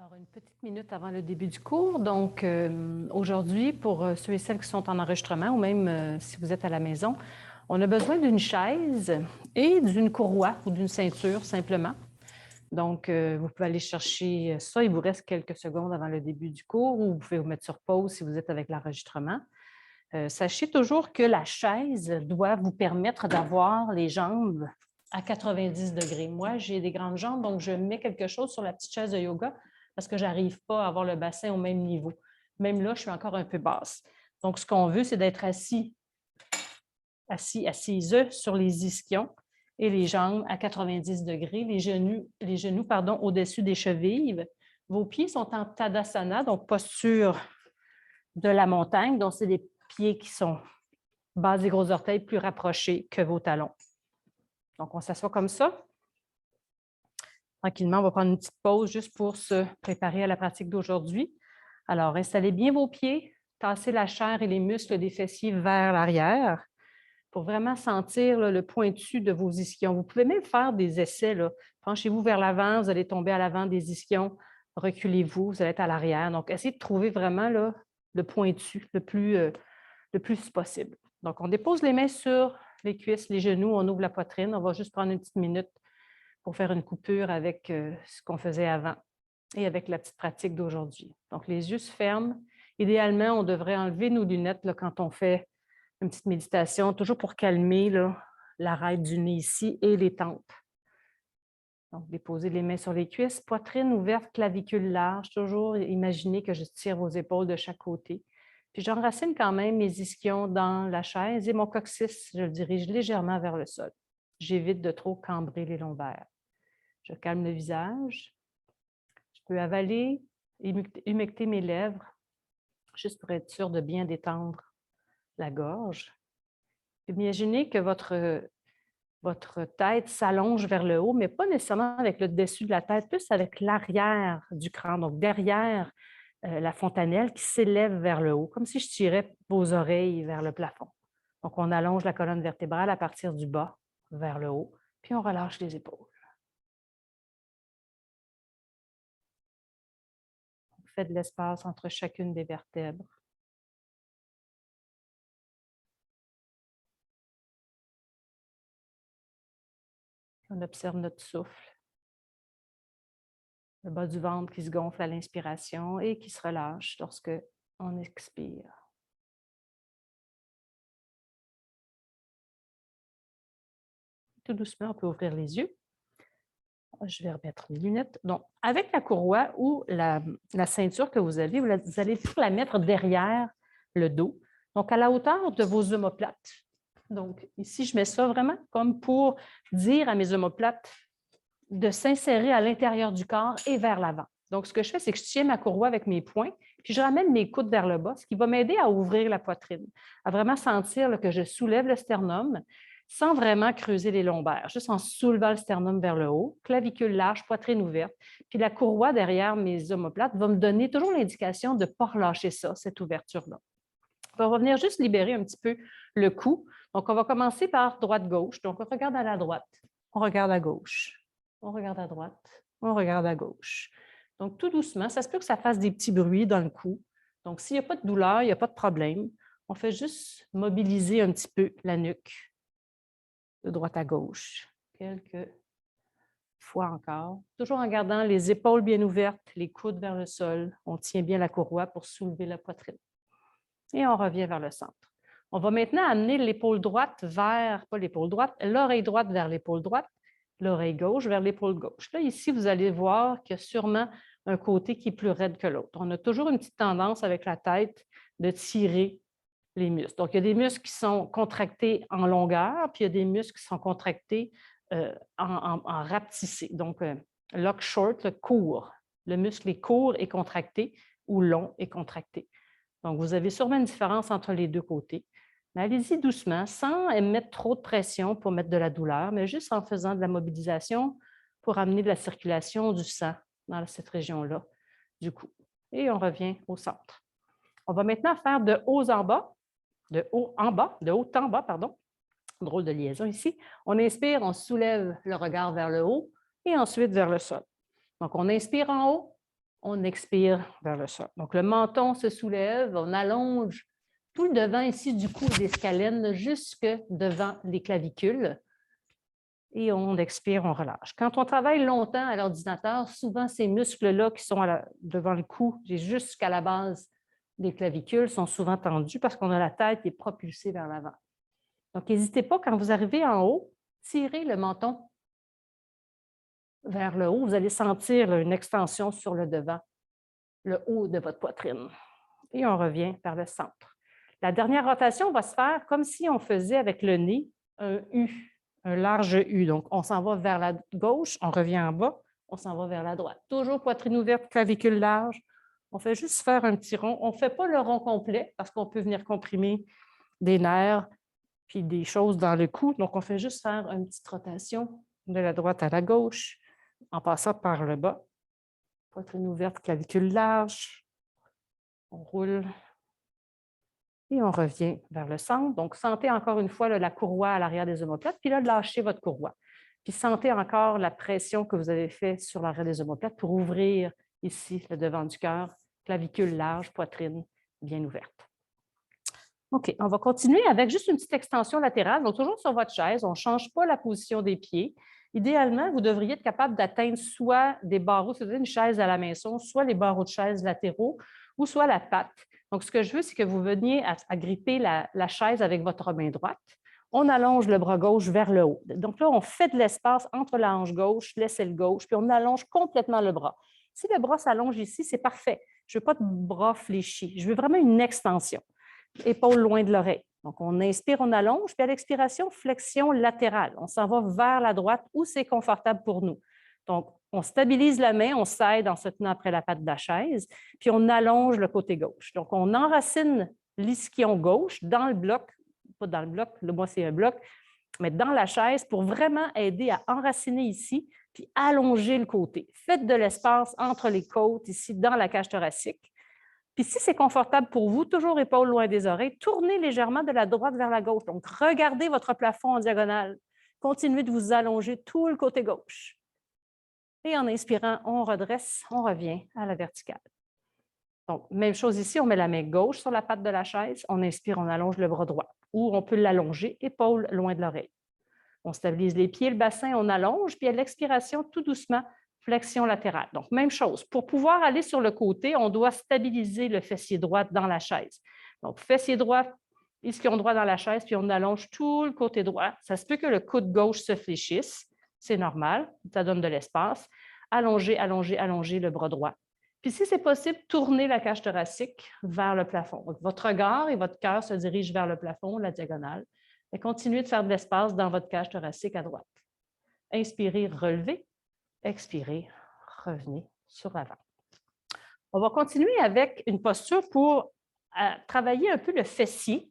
Alors, une petite minute avant le début du cours. Donc, aujourd'hui, pour ceux et celles qui sont en enregistrement ou même si vous êtes à la maison, on a besoin d'une chaise et d'une courroie ou d'une ceinture, simplement. Donc, vous pouvez aller chercher ça. Il vous reste quelques secondes avant le début du cours ou vous pouvez vous mettre sur pause si vous êtes avec l'enregistrement. Sachez toujours que la chaise doit vous permettre d'avoir les jambes à 90 degrés. Moi, j'ai des grandes jambes, donc je mets quelque chose sur la petite chaise de yoga parce que je n'arrive pas à avoir le bassin au même niveau. Même là, je suis encore un peu basse. Donc, ce qu'on veut, c'est d'être assise sur les ischions et les jambes à 90 degrés, les genoux au-dessus des chevilles. Vos pieds sont en Tadasana, donc posture de la montagne. Donc, c'est des pieds qui sont base des gros orteils plus rapprochés que vos talons. Donc, on s'assoit comme ça. Tranquillement, on va prendre une petite pause juste pour se préparer à la pratique d'aujourd'hui. Alors, installez bien vos pieds, tassez la chair et les muscles des fessiers vers l'arrière pour vraiment sentir là, le pointu de vos ischions. Vous pouvez même faire des essais. Là. Penchez-vous vers l'avant, vous allez tomber à l'avant des ischions. Reculez-vous, vous allez être à l'arrière. Donc, essayez de trouver vraiment là, le pointu le plus possible. Donc, on dépose les mains sur les cuisses, les genoux, on ouvre la poitrine. On va juste prendre une petite minute pour faire une coupure avec ce qu'on faisait avant et avec la petite pratique d'aujourd'hui. Donc, les yeux se ferment. Idéalement, on devrait enlever nos lunettes là, quand on fait une petite méditation, toujours pour calmer l'arête du nez ici et les tempes. Donc, déposez les mains sur les cuisses, poitrine ouverte, clavicule large. Toujours imaginez que je tire vos épaules de chaque côté. Puis j'enracine quand même mes ischions dans la chaise et mon coccyx, je le dirige légèrement vers le sol. J'évite de trop cambrer les lombaires. Je calme le visage. Je peux avaler, humecter mes lèvres, juste pour être sûr de bien détendre la gorge. Imaginez que votre tête s'allonge vers le haut, mais pas nécessairement avec le dessus de la tête, plus avec l'arrière du crâne, donc derrière la fontanelle qui s'élève vers le haut, comme si je tirais vos oreilles vers le plafond. Donc, on allonge la colonne vertébrale à partir du bas vers le haut, puis on relâche les épaules. On fait de l'espace entre chacune des vertèbres. On observe notre souffle, le bas du ventre qui se gonfle à l'inspiration et qui se relâche lorsque on expire. Tout doucement, on peut ouvrir les yeux. Je vais remettre mes lunettes. Donc, avec la courroie ou la ceinture que vous avez, vous allez la mettre derrière le dos, donc à la hauteur de vos omoplates. Donc, ici, je mets ça vraiment comme pour dire à mes omoplates de s'insérer à l'intérieur du corps et vers l'avant. Donc, ce que je fais, c'est que je tiens ma courroie avec mes poings, puis je ramène mes coudes vers le bas, ce qui va m'aider à ouvrir la poitrine, à vraiment sentir là, que je soulève le sternum sans vraiment creuser les lombaires, juste en soulevant le sternum vers le haut, clavicule large, poitrine ouverte. Puis la courroie derrière mes omoplates va me donner toujours l'indication de ne pas relâcher ça, cette ouverture-là. On va venir juste libérer un petit peu le cou. Donc, on va commencer par droite-gauche. Donc, on regarde à la droite, on regarde à gauche, on regarde à droite, on regarde à gauche. Donc, tout doucement, ça se peut que ça fasse des petits bruits dans le cou. Donc, s'il n'y a pas de douleur, il n'y a pas de problème. On fait juste mobiliser un petit peu la nuque de droite à gauche. Quelques fois encore. Toujours en gardant les épaules bien ouvertes, les coudes vers le sol. On tient bien la courroie pour soulever la poitrine. Et on revient vers le centre. On va maintenant amener l'épaule droite vers, pas l'épaule droite, l'oreille droite vers l'épaule droite, l'oreille gauche vers l'épaule gauche. Là, ici, vous allez voir qu'il y a sûrement un côté qui est plus raide que l'autre. On a toujours une petite tendance avec la tête de tirer les muscles. Donc, il y a des muscles qui sont contractés en longueur, puis il y a des muscles qui sont contractés en rapetissé. Donc, lock short, le court. Le muscle est court et contracté ou long et contracté. Donc, vous avez sûrement une différence entre les deux côtés. Mais allez-y doucement, sans mettre trop de pression pour mettre de la douleur, mais juste en faisant de la mobilisation pour amener de la circulation du sang dans cette région-là du cou. Et on revient au centre. On va maintenant faire de haut en bas, de haut en bas, pardon. Drôle de liaison ici. On inspire, on soulève le regard vers le haut et ensuite vers le sol. Donc, on inspire en haut, On expire vers le sol. Donc, le menton se soulève, on allonge tout le devant ici du cou et des scalènes jusque devant les clavicules. Et on expire, on relâche. Quand on travaille longtemps à l'ordinateur, souvent ces muscles-là qui sont devant le cou, jusqu'à la base des clavicules, sont souvent tendus parce qu'on a la tête qui est propulsée vers l'avant. Donc, n'hésitez pas, quand vous arrivez en haut, tirez le menton vers le haut. Vous allez sentir une extension sur le devant, le haut de votre poitrine. Et on revient vers le centre. La dernière rotation va se faire comme si on faisait avec le nez un U, un large U. Donc, on s'en va vers la gauche, on revient en bas, on s'en va vers la droite. Toujours poitrine ouverte, clavicule large. On fait juste faire un petit rond. On ne fait pas le rond complet parce qu'on peut venir comprimer des nerfs puis des choses dans le cou. Donc, on fait juste faire une petite rotation de la droite à la gauche en passant par le bas. Poitrine ouverte, clavicule large. On roule. Et on revient vers le centre. Donc, sentez encore une fois là, la courroie à l'arrière des omoplates, puis là, lâchez votre courroie. Puis sentez encore la pression que vous avez faite sur l'arrière des omoplates pour ouvrir ici le devant du cœur, clavicule large, poitrine bien ouverte. OK, on va continuer avec juste une petite extension latérale. Donc, toujours sur votre chaise, on ne change pas la position des pieds. Idéalement, vous devriez être capable d'atteindre soit des barreaux, c'est-à-dire une chaise à la maison, soit les barreaux de chaise latéraux, ou soit la patte. Donc, ce que je veux, c'est que vous veniez à gripper la chaise avec votre main droite. On allonge le bras gauche vers le haut. Donc là, on fait de l'espace entre la hanche gauche, l'aisselle gauche, puis on allonge complètement le bras. Si le bras s'allonge ici, c'est parfait. Je ne veux pas de bras fléchis. Je veux vraiment une extension. Épaule loin de l'oreille. Donc, on inspire, on allonge, puis à l'expiration, flexion latérale. On s'en va vers la droite où c'est confortable pour nous. Donc, on stabilise la main, on s'aide en se tenant après la patte de la chaise, puis on allonge le côté gauche. Donc, on enracine l'ischion gauche dans le bloc, pas dans le bloc, moi c'est un bloc, mais dans la chaise pour vraiment aider à enraciner ici, puis allonger le côté. Faites de l'espace entre les côtes ici dans la cage thoracique. Puis si c'est confortable pour vous, toujours épaules loin des oreilles, tournez légèrement de la droite vers la gauche. Donc, regardez votre plafond en diagonale. Continuez de vous allonger tout le côté gauche. Et en inspirant, on redresse, on revient à la verticale. Donc, même chose ici, on met la main gauche sur la patte de la chaise. On inspire, on allonge le bras droit. Ou on peut l'allonger, épaules loin de l'oreille. On stabilise les pieds, le bassin, on allonge. Puis à l'expiration, tout doucement, flexion latérale. Donc, même chose. Pour pouvoir aller sur le côté, on doit stabiliser le fessier droit dans la chaise. Donc, fessier droit, ischion droit dans la chaise, puis on allonge tout le côté droit. Ça se peut que le coude gauche se fléchisse. C'est normal, ça donne de l'espace. Allongez, allongez, allongez le bras droit. Puis si c'est possible, tournez la cage thoracique vers le plafond. Donc, votre regard et votre cœur se dirigent vers le plafond, la diagonale. Et continuez de faire de l'espace dans votre cage thoracique à droite. Inspirez, relevez. Expirez, revenez sur l'avant. On va continuer avec une posture pour travailler un peu le fessier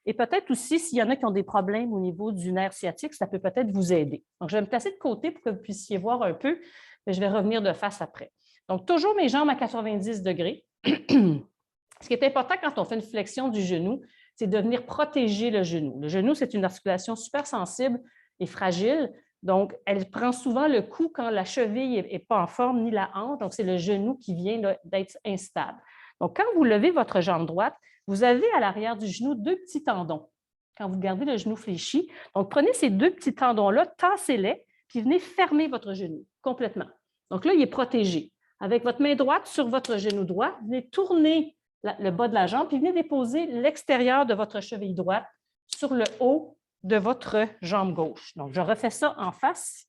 et peut-être aussi, s'il y en a qui ont des problèmes au niveau du nerf sciatique, ça peut peut-être vous aider. Donc, je vais me placer de côté pour que vous puissiez voir un peu, mais je vais revenir de face après. Donc, toujours mes jambes à 90 degrés. Ce qui est important quand on fait une flexion du genou, c'est de venir protéger le genou. Le genou, c'est une articulation super sensible et fragile. Donc, elle prend souvent le coup quand la cheville n'est pas en forme, ni la hanche. Donc, c'est le genou qui vient d'être instable. Donc, quand vous levez votre jambe droite, vous avez à l'arrière du genou deux petits tendons. Quand vous gardez le genou fléchi, donc prenez ces deux petits tendons-là, tassez-les, puis venez fermer votre genou complètement. Donc là, il est protégé. Avec votre main droite sur votre genou droit, venez tourner le bas de la jambe, puis venez déposer l'extérieur de votre cheville droite sur le haut de votre jambe gauche. Donc, je refais ça en face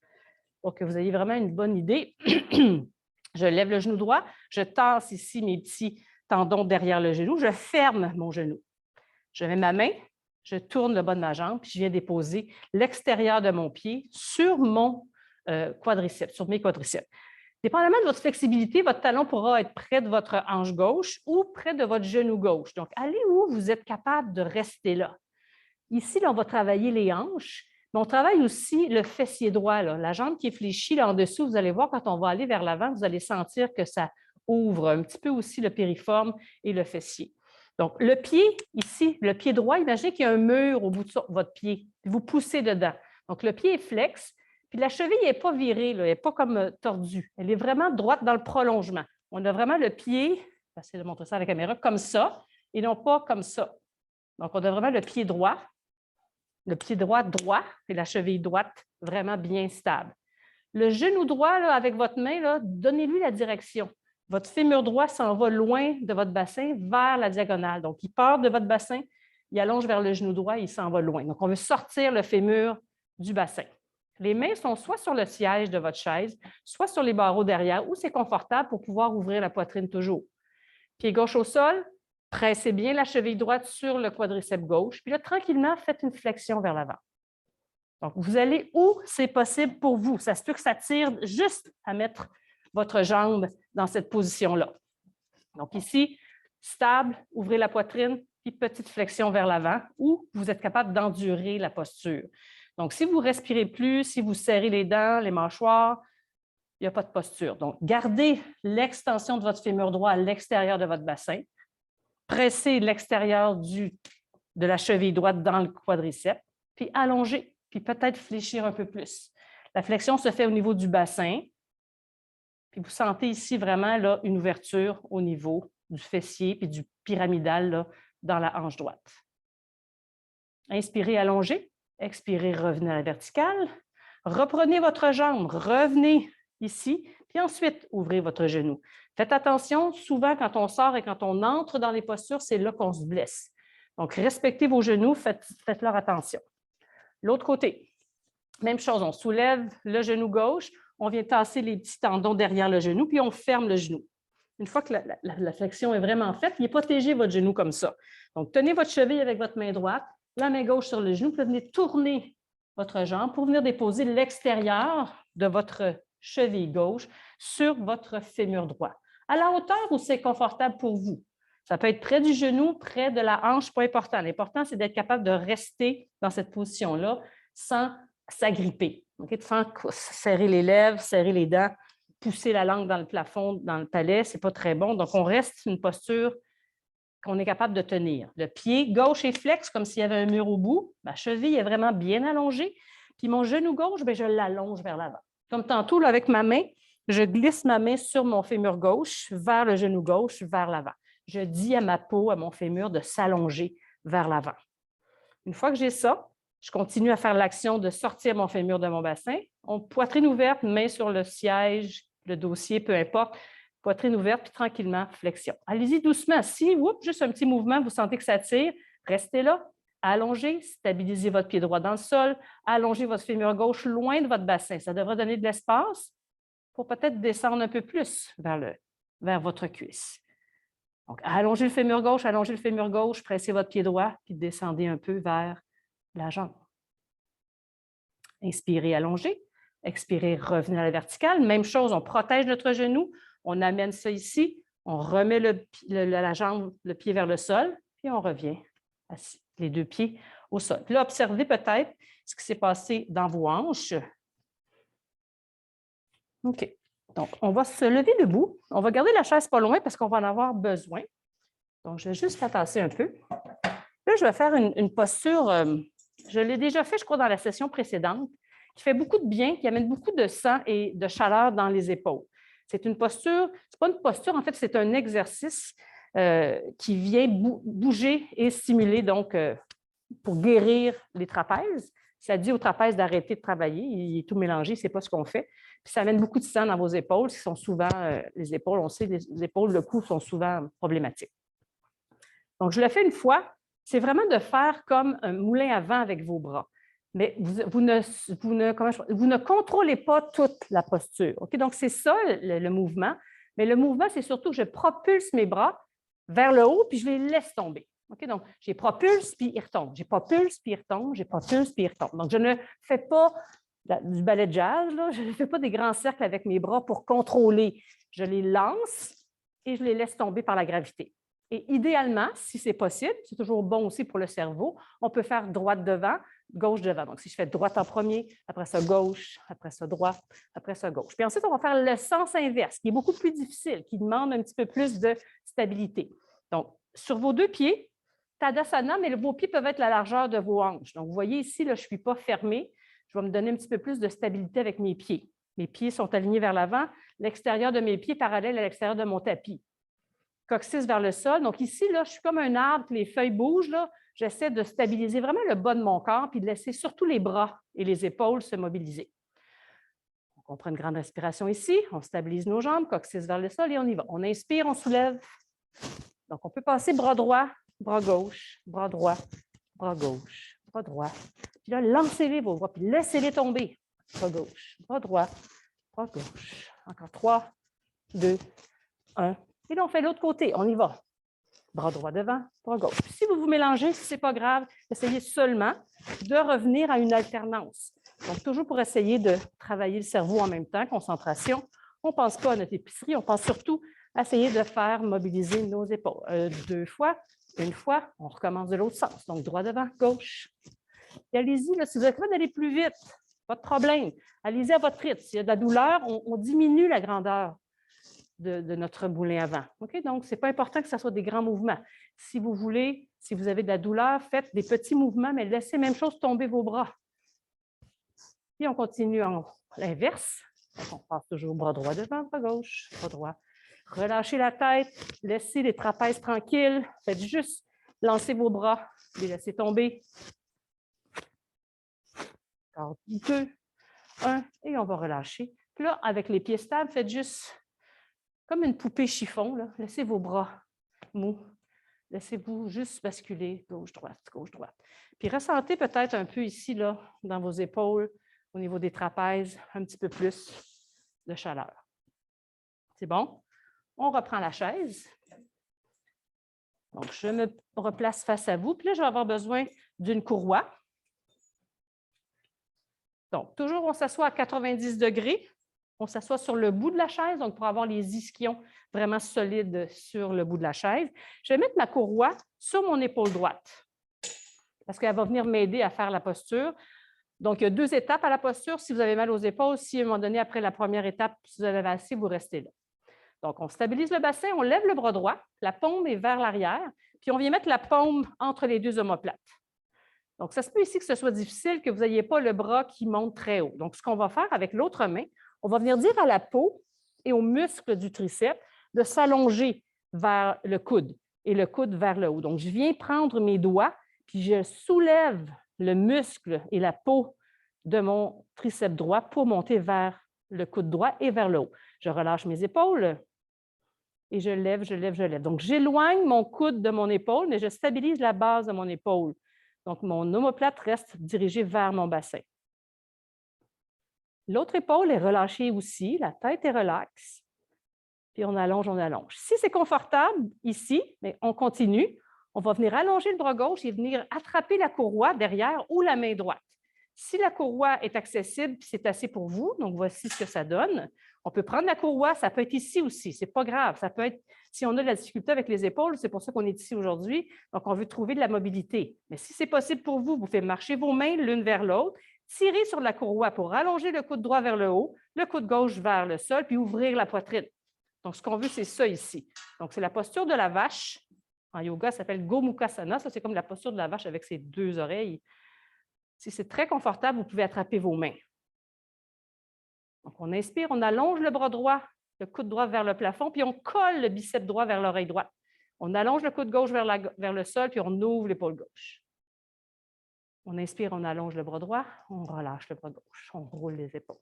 pour que vous ayez vraiment une bonne idée. Je lève le genou droit, je tasse ici mes petits tendons derrière le genou, je ferme mon genou. Je mets ma main, je tourne le bas de ma jambe, puis je viens déposer l'extérieur de mon pied sur mon quadriceps, sur mes quadriceps. Dépendamment de votre flexibilité, votre talon pourra être près de votre hanche gauche ou près de votre genou gauche. Donc, allez où vous êtes capable de rester là. Ici, là, on va travailler les hanches, mais on travaille aussi le fessier droit, là. La jambe qui est fléchie là en dessous. Vous allez voir, quand on va aller vers l'avant, vous allez sentir que ça ouvre un petit peu aussi le piriforme et le fessier. Donc, le pied, ici, le pied droit, imaginez qu'il y a un mur au bout de votre pied, puis vous poussez dedans. Donc, le pied est flex, puis la cheville n'est pas virée, elle n'est pas comme tordue. Elle est vraiment droite dans le prolongement. On a vraiment le pied, je vais essayer de montrer ça à la caméra, comme ça, et non pas comme ça. Donc, on a vraiment le pied droit droit, et la cheville droite vraiment bien stable. Le genou droit, là, avec votre main, donnez-lui la direction. Votre fémur droit s'en va loin de votre bassin vers la diagonale. Donc, il part de votre bassin, il allonge vers le genou droit, il s'en va loin. Donc, on veut sortir le fémur du bassin. Les mains sont soit sur le siège de votre chaise, soit sur les barreaux derrière, où c'est confortable pour pouvoir ouvrir la poitrine toujours. Pied gauche au sol, pressez bien la cheville droite sur le quadriceps gauche, puis là, tranquillement, faites une flexion vers l'avant. Donc, vous allez où c'est possible pour vous. Ça se peut que ça tire juste à mettre votre jambe dans cette position-là. Donc, ici, stable, ouvrez la poitrine, puis petite flexion vers l'avant, ou vous êtes capable d'endurer la posture. Donc, si vous ne respirez plus, si vous serrez les dents, les mâchoires, il n'y a pas de posture. Donc, gardez l'extension de votre fémur droit à l'extérieur de votre bassin. Pressez l'extérieur de la cheville droite dans le quadriceps, puis allongez, puis peut-être fléchir un peu plus. La flexion se fait au niveau du bassin, puis vous sentez ici vraiment là, une ouverture au niveau du fessier puis du pyramidal là, dans la hanche droite. Inspirez, allongez. Expirez, revenez à la verticale. Reprenez votre jambe, revenez ici, puis ensuite, ouvrez votre genou. Faites attention, souvent, quand on sort et quand on entre dans les postures, c'est là qu'on se blesse. Donc, respectez vos genoux, faites-leur attention. L'autre côté, même chose, on soulève le genou gauche, on vient tasser les petits tendons derrière le genou, puis on ferme le genou. Une fois que la flexion est vraiment faite, bien protégez votre genou comme ça. Donc, tenez votre cheville avec votre main droite, la main gauche sur le genou, puis venez tourner votre jambe pour venir déposer l'extérieur de votre cheville gauche sur votre fémur droit, à la hauteur où c'est confortable pour vous. Ça peut être près du genou, près de la hanche, pas important. L'important, c'est d'être capable de rester dans cette position-là sans s'agripper, sans serrer les lèvres, serrer les dents, pousser la langue dans le plafond, dans le palais, ce n'est pas très bon. Donc, on reste une posture qu'on est capable de tenir. Le pied gauche est flex, comme s'il y avait un mur au bout. Ma cheville est vraiment bien allongée. Puis mon genou gauche, bien, je l'allonge vers l'avant. Comme tantôt, là, avec ma main, je glisse ma main sur mon fémur gauche, vers le genou gauche, vers l'avant. Je dis à ma peau, à mon fémur, de s'allonger vers l'avant. Une fois que j'ai ça, je continue à faire l'action de sortir mon fémur de mon bassin. Poitrine ouverte, main sur le siège, le dossier, peu importe. Poitrine ouverte, puis tranquillement, flexion. Allez-y doucement. Si, juste un petit mouvement, vous sentez que ça tire, restez là. Allongez, stabilisez votre pied droit dans le sol. Allongez votre fémur gauche loin de votre bassin. Ça devrait donner de l'espace pour peut-être descendre un peu plus vers votre cuisse. Donc, allongez le fémur gauche, pressez votre pied droit, puis descendez un peu vers la jambe. Inspirez, allongez. Expirez, revenez à la verticale. Même chose, on protège notre genou. On amène ça ici. On remet la jambe, le pied vers le sol, puis on revient assis, les deux pieds au sol. Puis là, observez peut-être ce qui s'est passé dans vos hanches. OK. Donc, on va se lever debout. On va garder la chaise pas loin parce qu'on va en avoir besoin. Donc, je vais juste la tasser un peu. Là, je vais faire une posture, je l'ai déjà fait, je crois, dans la session précédente, qui fait beaucoup de bien, qui amène beaucoup de sang et de chaleur dans les épaules. C'est une posture, ce n'est pas une posture, en fait, c'est un exercice qui vient bouger et stimuler, donc, pour guérir les trapèzes. Ça dit au trapèze d'arrêter de travailler, il est tout mélangé, ce n'est pas ce qu'on fait. Puis ça amène beaucoup de sang dans vos épaules, qui sont souvent, les épaules, on sait, les épaules, le cou sont souvent problématiques. Donc, je le fais une fois, c'est vraiment de faire comme un moulin à vent avec vos bras. Mais vous ne contrôlez pas toute la posture. Okay? Donc, c'est ça le mouvement. Mais le mouvement, c'est surtout que je propulse mes bras vers le haut, puis je les laisse tomber. Okay? Donc, j'ai propulse, puis ils retombent. J'ai propulse, puis ils retombent. J'ai propulse, puis ils retombent. Donc, je ne fais pas du ballet de jazz, là. Je ne fais pas des grands cercles avec mes bras pour contrôler. Je les lance et je les laisse tomber par la gravité. Et idéalement, si c'est possible, c'est toujours bon aussi pour le cerveau, on peut faire droite devant, gauche devant. Donc, si je fais droite en premier, après ça gauche, après ça droite, après ça gauche. Puis ensuite, on va faire le sens inverse, qui est beaucoup plus difficile, qui demande un petit peu plus de stabilité. Donc, sur vos deux pieds, Tadasana, mais vos pieds peuvent être la largeur de vos hanches. Donc, vous voyez ici, là, je ne suis pas fermée. Je vais me donner un petit peu plus de stabilité avec mes pieds. Mes pieds sont alignés vers l'avant. L'extérieur de mes pieds parallèle à l'extérieur de mon tapis. Coccyx vers le sol. Donc ici, là, je suis comme un arbre, les feuilles bougent. J'essaie de stabiliser vraiment le bas de mon corps puis de laisser surtout les bras et les épaules se mobiliser. Donc, on prend une grande respiration ici. On stabilise nos jambes, coccyx vers le sol et on y va. On inspire, on soulève. Donc, on peut passer bras droit, bras gauche, bras droit, bras gauche, bras droit. Puis là, lancez-les vos bras, puis laissez-les tomber. Bras gauche, bras droit, bras gauche. Encore 3, 2, 1. Et là, on fait l'autre côté. On y va. Bras droit devant, bras gauche. Si vous vous mélangez, ce n'est pas grave, essayez seulement de revenir à une alternance. Donc, toujours pour essayer de travailler le cerveau en même temps, concentration. On ne pense pas à notre épicerie, on pense surtout à essayer de faire mobiliser nos épaules. 2 fois, 1 fois, on recommence de l'autre sens. Donc, droit devant, gauche. Et allez-y, si vous êtes capable d'aller plus vite, pas de problème. Allez-y à votre rythme. S'il y a de la douleur, on diminue la grandeur de notre moulin avant. Okay? Donc, ce n'est pas important que ce soit des grands mouvements. Si vous voulez, si vous avez de la douleur, faites des petits mouvements, mais laissez même chose tomber vos bras. Puis on continue en l'inverse. On passe toujours bras droit devant, bras gauche, bras droit. Relâchez la tête, laissez les trapèzes tranquilles. Faites juste lancer vos bras, les laissez tomber. Encore 2, 1, et on va relâcher. Puis là, avec les pieds stables, faites juste comme une poupée chiffon. Là. Laissez vos bras mous. Laissez-vous juste basculer gauche-droite, gauche-droite. Puis ressentez peut-être un peu ici, là, dans vos épaules, au niveau des trapèzes, un petit peu plus de chaleur. C'est bon? On reprend la chaise. Donc, je me replace face à vous. Puis là, je vais avoir besoin d'une courroie. Donc, toujours, on s'assoit à 90 degrés. On s'assoit sur le bout de la chaise, donc pour avoir les ischions vraiment solides sur le bout de la chaise. Je vais mettre ma courroie sur mon épaule droite parce qu'elle va venir m'aider à faire la posture. Donc, il y a 2 étapes à la posture. Si vous avez mal aux épaules, si à un moment donné, après la première étape, si vous avez assez, vous restez là. Donc, on stabilise le bassin, on lève le bras droit, la paume est vers l'arrière, puis on vient mettre la paume entre les 2 omoplates. Donc, ça se peut ici que ce soit difficile, que vous n'ayez pas le bras qui monte très haut. Donc, ce qu'on va faire avec l'autre main, on va venir dire à la peau et aux muscles du triceps de s'allonger vers le coude et le coude vers le haut. Donc, je viens prendre mes doigts, puis je soulève le muscle et la peau de mon triceps droit pour monter vers le coude droit et vers le haut. Je relâche mes épaules et je lève, je lève, je lève. Donc, j'éloigne mon coude de mon épaule, mais je stabilise la base de mon épaule. Donc, mon omoplate reste dirigée vers mon bassin. L'autre épaule est relâchée aussi, la tête est relaxe. Puis on allonge, on allonge. Si c'est confortable ici, mais on continue. On va venir allonger le bras gauche et venir attraper la courroie derrière ou la main droite. Si la courroie est accessible, puis c'est assez pour vous, donc voici ce que ça donne. On peut prendre la courroie, ça peut être ici aussi, c'est pas grave. Ça peut être, si on a de la difficulté avec les épaules, c'est pour ça qu'on est ici aujourd'hui, donc on veut trouver de la mobilité. Mais si c'est possible pour vous, vous faites marcher vos mains l'une vers l'autre, tirez sur la courroie pour allonger le coude droit vers le haut, le coude gauche vers le sol, puis ouvrir la poitrine. Donc, ce qu'on veut, c'est ça ici. Donc, c'est la posture de la vache. En yoga, ça s'appelle Gomukhasana. Ça, c'est comme la posture de la vache avec ses 2 oreilles. Si c'est très confortable, vous pouvez attraper vos mains. Donc, on inspire, on allonge le bras droit, le coude droit vers le plafond, puis on colle le biceps droit vers l'oreille droite. On allonge le coude gauche vers le sol, puis on ouvre l'épaule gauche. On inspire, on allonge le bras droit, on relâche le bras gauche, on roule les épaules.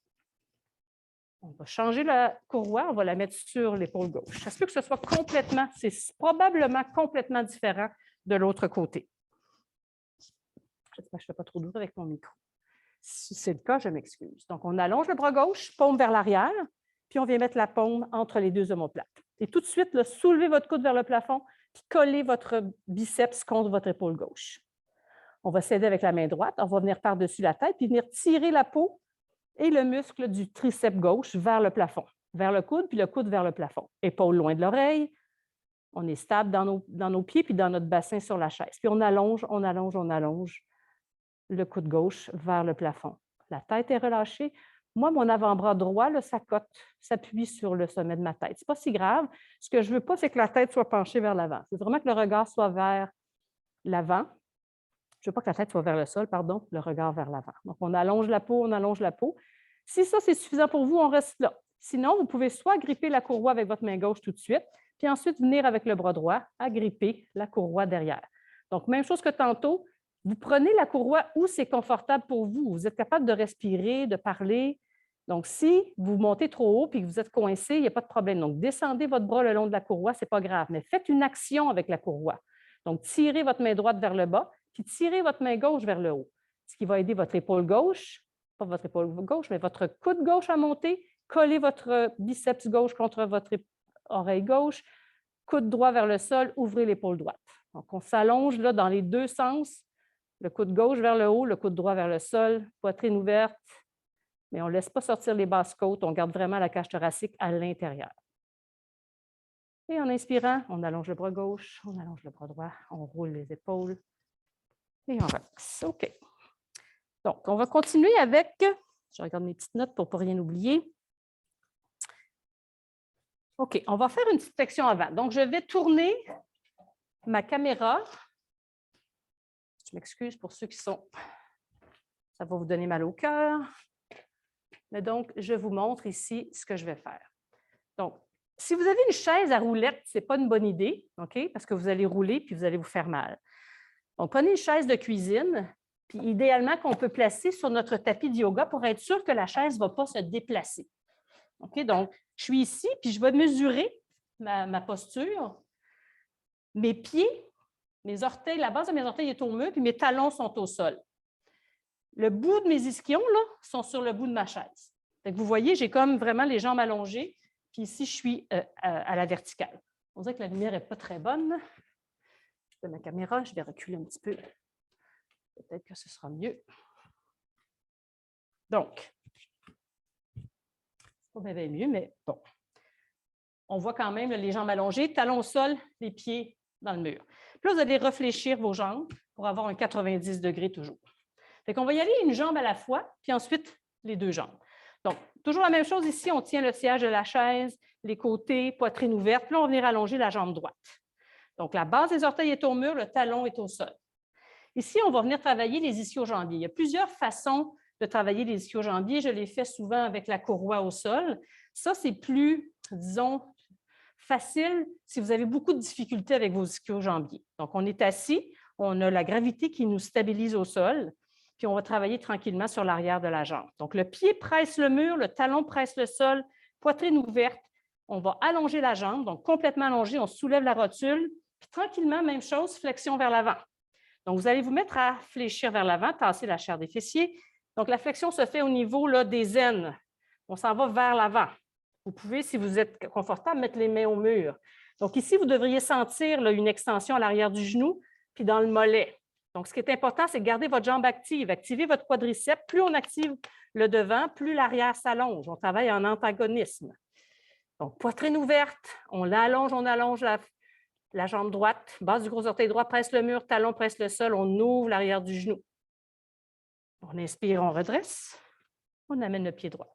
On va changer la courroie, on va la mettre sur l'épaule gauche. Ça se peut que ce soit complètement, c'est probablement complètement différent de l'autre côté. Je ne fais pas trop dur avec mon micro. Si c'est le cas, je m'excuse. Donc, on allonge le bras gauche, paume vers l'arrière, puis on vient mettre la paume entre les 2 omoplates. Et tout de suite, là, soulevez votre coude vers le plafond, puis collez votre biceps contre votre épaule gauche. On va s'aider avec la main droite, on va venir par-dessus la tête, puis venir tirer la peau et le muscle du triceps gauche vers le plafond, vers le coude, puis le coude vers le plafond. Épaule loin de l'oreille. On est stable dans nos pieds, puis dans notre bassin sur la chaise. Puis on allonge, on allonge, on allonge le coude gauche vers le plafond. La tête est relâchée. Moi, mon avant-bras droit, là, ça cote, s'appuie sur le sommet de ma tête. Ce n'est pas si grave. Ce que je ne veux pas, c'est que la tête soit penchée vers l'avant. Je veux vraiment que le regard soit vers l'avant. Je ne veux pas que la tête soit vers le sol, pardon, le regard vers l'avant. Donc, on allonge la peau, on allonge la peau. Si ça, c'est suffisant pour vous, on reste là. Sinon, vous pouvez soit gripper la courroie avec votre main gauche tout de suite, puis ensuite venir avec le bras droit à gripper la courroie derrière. Donc, même chose que tantôt, vous prenez la courroie où c'est confortable pour vous. Vous êtes capable de respirer, de parler. Donc, si vous montez trop haut et que vous êtes coincé, il n'y a pas de problème. Donc, descendez votre bras le long de la courroie, ce n'est pas grave, mais faites une action avec la courroie. Donc, tirez votre main droite vers le bas, puis tirez votre main gauche vers le haut, ce qui va aider votre épaule gauche, pas votre épaule gauche, mais votre coude gauche à monter, collez votre biceps gauche contre votre oreille gauche, coude droit vers le sol, ouvrez l'épaule droite. Donc, on s'allonge là dans les deux sens, le coude gauche vers le haut, le coude droit vers le sol, poitrine ouverte, mais on ne laisse pas sortir les basses côtes, on garde vraiment la cage thoracique à l'intérieur. Et en inspirant, on allonge le bras gauche, on allonge le bras droit, on roule les épaules et on relaxe. OK. Donc, on va continuer avec, je regarde mes petites notes pour ne pas rien oublier. OK, on va faire une petite flexion avant. Donc, je vais tourner ma caméra. Je m'excuse pour ceux qui sont... Ça va vous donner mal au cœur. Mais donc, je vous montre ici ce que je vais faire. Donc, si vous avez une chaise à roulettes, ce n'est pas une bonne idée, OK? Parce que vous allez rouler puis vous allez vous faire mal. Donc, prenez une chaise de cuisine, puis idéalement qu'on peut placer sur notre tapis de yoga pour être sûr que la chaise ne va pas se déplacer. OK? Donc, je suis ici, puis je vais mesurer ma posture. Mes pieds, mes orteils, la base de mes orteils est au mur, puis mes talons sont au sol. Le bout de mes ischions, là, sont sur le bout de ma chaise. Donc, vous voyez, j'ai comme vraiment les jambes allongées, puis ici, je suis à la verticale. On dirait que la lumière n'est pas très bonne. Je fais ma caméra, je vais reculer un petit peu. Peut-être que ce sera mieux. Donc, c'est pas bien mieux, mais bon. On voit quand même les jambes allongées, talons au sol, les pieds dans le mur. Puis là, vous allez réfléchir vos jambes pour avoir un 90 degrés toujours. Fait qu'on va y aller une jambe à la fois, puis ensuite les deux jambes. Donc, toujours la même chose ici, on tient le siège de la chaise, les côtés, poitrine ouverte. Puis là, on va venir allonger la jambe droite. Donc, la base des orteils est au mur, le talon est au sol. Ici, on va venir travailler les ischio-jambiers. Il y a plusieurs façons de travailler les ischio-jambiers. Je les fais souvent avec la courroie au sol. Ça, c'est plus, disons, facile si vous avez beaucoup de difficultés avec vos ischio-jambiers. Donc, on est assis, on a la gravité qui nous stabilise au sol, puis on va travailler tranquillement sur l'arrière de la jambe. Donc, le pied presse le mur, le talon presse le sol, poitrine ouverte. On va allonger la jambe, donc complètement allongée, on soulève la rotule, puis tranquillement, même chose, flexion vers l'avant. Donc, vous allez vous mettre à fléchir vers l'avant, tasser la chair des fessiers. Donc, la flexion se fait au niveau là, des aines. On s'en va vers l'avant. Vous pouvez, si vous êtes confortable, mettre les mains au mur. Donc, ici, vous devriez sentir là, une extension à l'arrière du genou, puis dans le mollet. Donc, ce qui est important, c'est de garder votre jambe active. Activez votre quadriceps. Plus on active le devant, plus l'arrière s'allonge. On travaille en antagonisme. Donc, poitrine ouverte, on allonge la jambe droite. Base du gros orteil droit presse le mur, talon presse le sol. On ouvre l'arrière du genou. On inspire, on redresse. On amène le pied droit.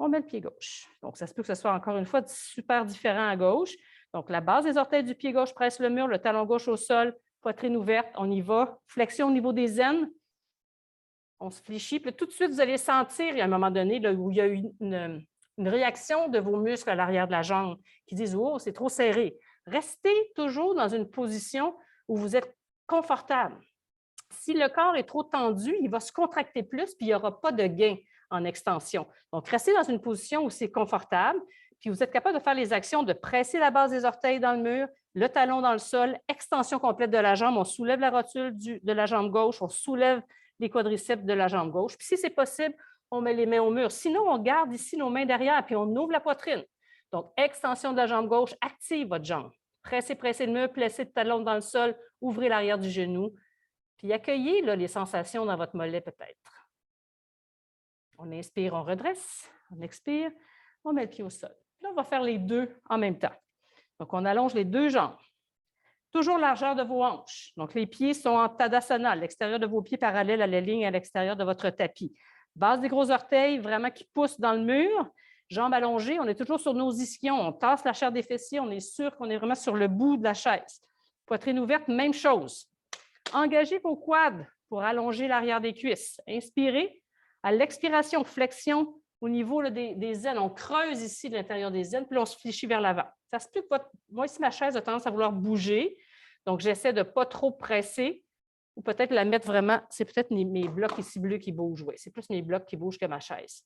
On met le pied gauche. Donc, ça se peut que ce soit encore une fois super différent à gauche. Donc, la base des orteils du pied gauche presse le mur, le talon gauche au sol, poitrine ouverte, on y va. Flexion au niveau des aines. On se fléchit. Puis tout de suite, vous allez sentir, à un moment donné, là, où il y a une réaction de vos muscles à l'arrière de la jambe qui disent « Oh, c'est trop serré ». Restez toujours dans une position où vous êtes confortable. Si le corps est trop tendu, il va se contracter plus, puis il n'y aura pas de gain en extension. Donc, restez dans une position où c'est confortable, puis vous êtes capable de faire les actions de presser la base des orteils dans le mur, le talon dans le sol, extension complète de la jambe, on soulève la rotule de la jambe gauche, on soulève les quadriceps de la jambe gauche. Puis si c'est possible, on met les mains au mur. Sinon, on garde ici nos mains derrière, puis on ouvre la poitrine. Donc, extension de la jambe gauche, active votre jambe. Pressez le mur, placez le talon dans le sol, ouvrez l'arrière du genou, puis accueillez là, les sensations dans votre mollet peut-être. On inspire, on redresse, on expire, on met le pied au sol. Là, on va faire les deux en même temps. Donc, on allonge les deux jambes. Toujours largeur de vos hanches. Donc, les pieds sont en Tadasana, l'extérieur de vos pieds parallèle à la ligne à l'extérieur de votre tapis. Base des gros orteils, vraiment qui poussent dans le mur. Jambes allongées, on est toujours sur nos ischions. On tasse la chair des fessiers, on est sûr qu'on est vraiment sur le bout de la chaise. Poitrine ouverte, même chose. Engagez vos quads pour allonger l'arrière des cuisses. Inspirez, À l'expiration, flexion au niveau là, des aines. On creuse ici l'intérieur des aines, puis là, on se fléchit vers l'avant. Ça se peut que moi, ici, ma chaise a tendance à vouloir bouger. Donc, j'essaie de ne pas trop presser ou peut-être la mettre vraiment. C'est peut-être mes blocs ici bleus qui bougent. Oui, c'est plus mes blocs qui bougent que ma chaise.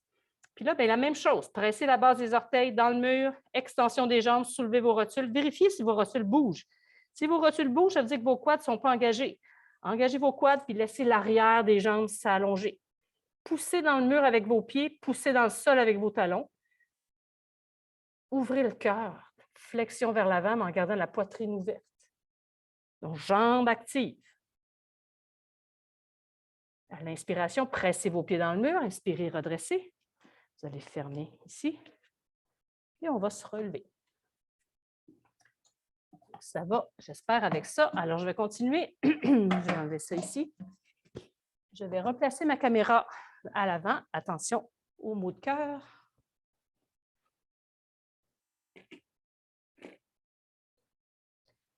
Puis là, bien, la même chose. Pressez la base des orteils dans le mur, extension des jambes, soulevez vos rotules. Vérifiez si vos rotules bougent. Si vos rotules bougent, ça veut dire que vos quads ne sont pas engagés. Engagez vos quads puis laissez l'arrière des jambes s'allonger. Poussez dans le mur avec vos pieds, poussez dans le sol avec vos talons. Ouvrez le cœur. Flexion vers l'avant, mais en gardant la poitrine ouverte. Donc, jambes actives. À l'inspiration, pressez vos pieds dans le mur. Inspirez, redressez. Vous allez fermer ici. Et on va se relever. Ça va, j'espère, avec ça. Alors, je vais continuer. Je vais enlever ça ici. Je vais replacer ma caméra à l'avant. Attention aux mots de cœur.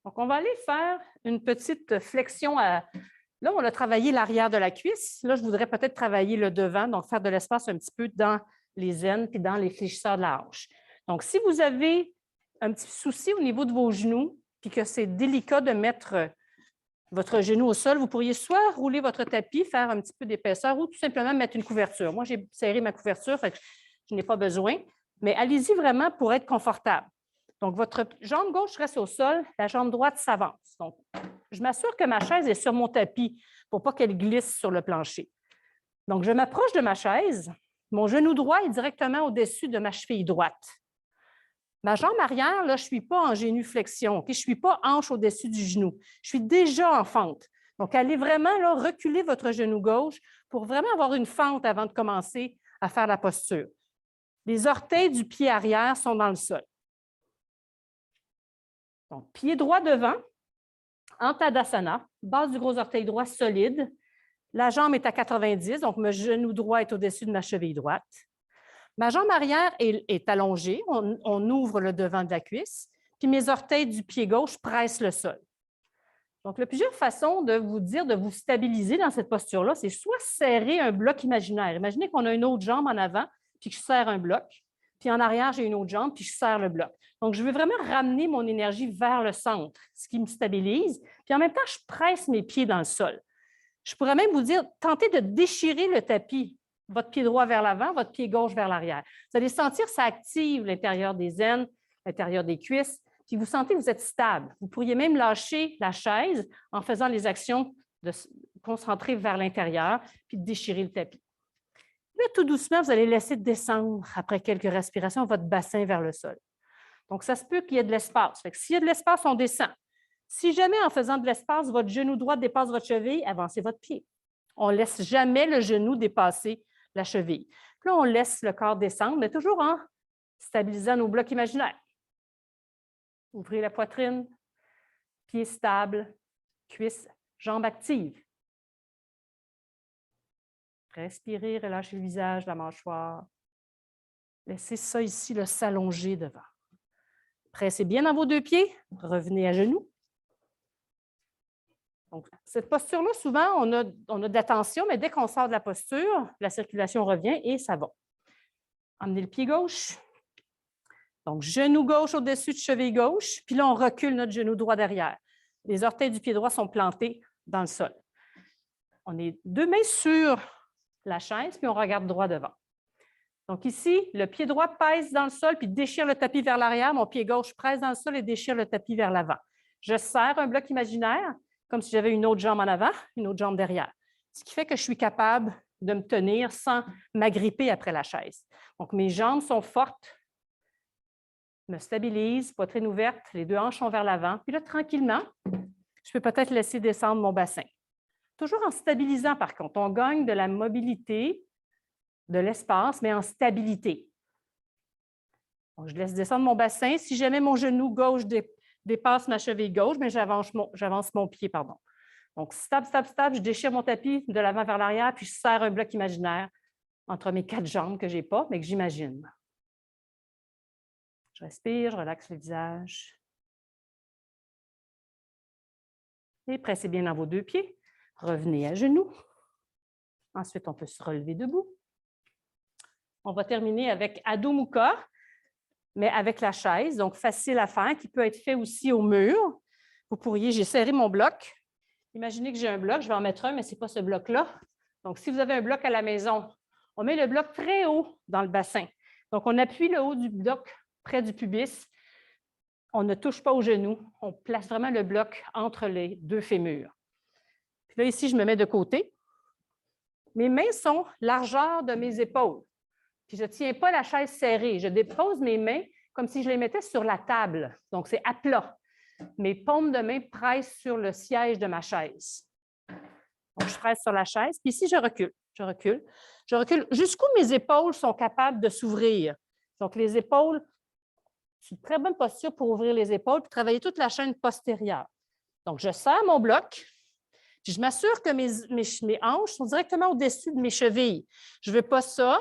Donc, on va aller faire une petite flexion. Là, on a travaillé l'arrière de la cuisse. Là, je voudrais peut-être travailler le devant, donc faire de l'espace un petit peu dans les aines puis dans les fléchisseurs de la hanche. Donc, si vous avez un petit souci au niveau de vos genoux puis que c'est délicat de mettre votre genou au sol, vous pourriez soit rouler votre tapis, faire un petit peu d'épaisseur ou tout simplement mettre une couverture. Moi, j'ai serré ma couverture, fait que je n'ai pas besoin, mais allez-y vraiment pour être confortable. Donc, votre jambe gauche reste au sol, la jambe droite s'avance. Donc, je m'assure que ma chaise est sur mon tapis pour ne pas qu'elle glisse sur le plancher. Donc, je m'approche de ma chaise. Mon genou droit est directement au-dessus de ma cheville droite. Ma jambe arrière, là, je ne suis pas en génuflexion. Okay? Je ne suis pas hanche au-dessus du genou. Je suis déjà en fente. Donc, allez vraiment là, reculer votre genou gauche pour vraiment avoir une fente avant de commencer à faire la posture. Les orteils du pied arrière sont dans le sol. Donc, pied droit devant, en Tadasana, base du gros orteil droit solide. La jambe est à 90, donc mon genou droit est au-dessus de ma cheville droite. Ma jambe arrière est allongée, on ouvre le devant de la cuisse, puis mes orteils du pied gauche pressent le sol. Donc, il y a plusieurs façons de vous dire de vous stabiliser dans cette posture-là. C'est soit serrer un bloc imaginaire. Imaginez qu'on a une autre jambe en avant, puis que je serre un bloc, puis en arrière, j'ai une autre jambe, puis je serre le bloc. Donc, je veux vraiment ramener mon énergie vers le centre, ce qui me stabilise. Puis en même temps, je presse mes pieds dans le sol. Je pourrais même vous dire, tentez de déchirer le tapis, votre pied droit vers l'avant, votre pied gauche vers l'arrière. Vous allez sentir, ça active l'intérieur des aines, l'intérieur des cuisses, puis vous sentez que vous êtes stable. Vous pourriez même lâcher la chaise en faisant les actions de se concentrer vers l'intérieur, puis de déchirer le tapis. Là, tout doucement, vous allez laisser descendre, après quelques respirations, votre bassin vers le sol. Donc, ça se peut qu'il y ait de l'espace. S'il y a de l'espace, on descend. Si jamais, en faisant de l'espace, votre genou droit dépasse votre cheville, avancez votre pied. On ne laisse jamais le genou dépasser la cheville. Puis là, on laisse le corps descendre, mais toujours en stabilisant nos blocs imaginaires. Ouvrez la poitrine, pieds stables, cuisses, jambes actives. Respirez, relâchez le visage, la mâchoire. Laissez ça ici, s'allonger devant. Pressez bien dans vos deux pieds, revenez à genoux. Donc, cette posture-là, souvent, on a de la tension, mais dès qu'on sort de la posture, la circulation revient et ça va. Emmenez le pied gauche. Donc, genou gauche au-dessus de cheville gauche, puis là, on recule notre genou droit derrière. Les orteils du pied droit sont plantés dans le sol. On est deux mains sur la chaise, puis on regarde droit devant. Donc ici, le pied droit pèse dans le sol, puis déchire le tapis vers l'arrière. Mon pied gauche presse dans le sol et déchire le tapis vers l'avant. Je serre un bloc imaginaire, comme si j'avais une autre jambe en avant, une autre jambe derrière. Ce qui fait que je suis capable de me tenir sans m'agripper après la chaise. Donc, mes jambes sont fortes, me stabilise, poitrine ouverte, les deux hanches sont vers l'avant. Puis là, tranquillement, je peux peut-être laisser descendre mon bassin. Toujours en stabilisant, par contre. On gagne de la mobilité, de l'espace, mais en stabilité. Donc, je laisse descendre mon bassin. Si jamais mon genou gauche dépasse ma cheville gauche, mais j'avance mon pied, pardon. Donc, stable, stable, stable, je déchire mon tapis de l'avant vers l'arrière, puis je serre un bloc imaginaire entre mes quatre jambes que je n'ai pas, mais que j'imagine. Je respire, je relaxe le visage. Et pressez bien dans vos deux pieds. Revenez à genoux. Ensuite, on peut se relever debout. On va terminer avec Adho Mukha, mais avec la chaise, donc facile à faire, qui peut être fait aussi au mur. Vous pourriez, j'ai serré mon bloc. Imaginez que j'ai un bloc, je vais en mettre un, mais ce n'est pas ce bloc-là. Donc, si vous avez un bloc à la maison, on met le bloc très haut dans le bassin. Donc, on appuie le haut du bloc près du pubis. On ne touche pas aux genoux. On place vraiment le bloc entre les deux fémurs. Puis là, ici, je me mets de côté. Mes mains sont largeur de mes épaules. Puis je ne tiens pas la chaise serrée. Je dépose mes mains comme si je les mettais sur la table. Donc, c'est à plat. Mes paumes de main pressent sur le siège de ma chaise. Donc, je presse sur la chaise. Puis ici, je recule. Je recule. Je recule jusqu'où mes épaules sont capables de s'ouvrir. Donc, les épaules, c'est une très bonne posture pour ouvrir les épaules et travailler toute la chaîne postérieure. Donc, je serre mon bloc. Puis je m'assure que mes hanches sont directement au-dessus de mes chevilles. Je ne veux pas ça,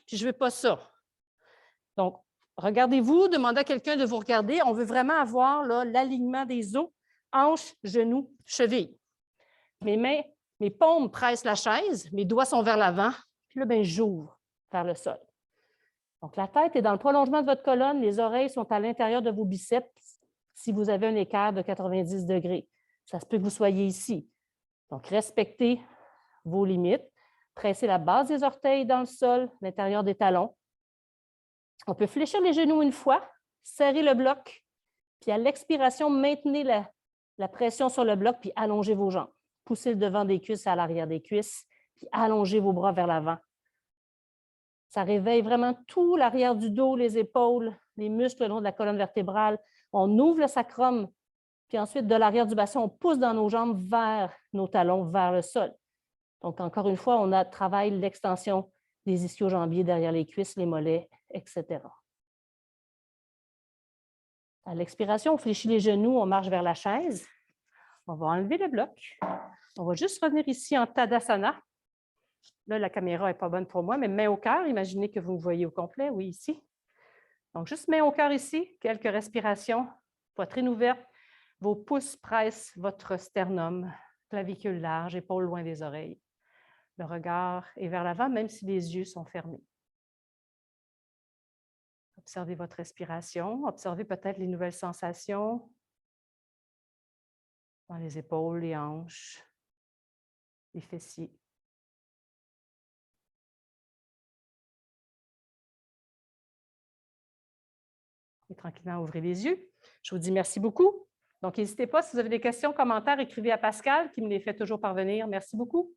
puis je ne veux pas ça. Donc, regardez-vous, demandez à quelqu'un de vous regarder. On veut vraiment avoir l'alignement des os, hanches, genoux, chevilles. Mes paumes pressent la chaise, mes doigts sont vers l'avant, puis là, ben, j'ouvre vers le sol. Donc, la tête est dans le prolongement de votre colonne, les oreilles sont à l'intérieur de vos biceps si vous avez un écart de 90 degrés. Ça se peut que vous soyez ici. Donc, respectez vos limites. Pressez la base des orteils dans le sol, l'intérieur des talons. On peut fléchir les genoux une fois, serrer le bloc, puis à l'expiration, maintenez la pression sur le bloc, puis allongez vos jambes. Poussez le devant des cuisses à l'arrière des cuisses, puis allongez vos bras vers l'avant. Ça réveille vraiment tout l'arrière du dos, les épaules, les muscles le long de la colonne vertébrale. On ouvre le sacrum, puis ensuite, de l'arrière du bassin, on pousse dans nos jambes vers nos talons, vers le sol. Donc, encore une fois, on travaille l'extension des ischio-jambiers derrière les cuisses, les mollets, etc. À l'expiration, on fléchit les genoux, on marche vers la chaise. On va enlever le bloc. On va juste revenir ici en Tadasana. Là, la caméra n'est pas bonne pour moi, mais main au cœur. Imaginez que vous me voyez au complet, oui, ici. Donc, juste main au cœur ici, quelques respirations, poitrine ouverte. Vos pouces pressent votre sternum, clavicule large, épaules loin des oreilles. Le regard est vers l'avant, même si les yeux sont fermés. Observez votre respiration. Observez peut-être les nouvelles sensations dans les épaules, les hanches, les fessiers. Et tranquillement, ouvrez les yeux. Je vous dis merci beaucoup. Donc, n'hésitez pas, si vous avez des questions, commentaires, écrivez à Pascal qui me les fait toujours parvenir. Merci beaucoup.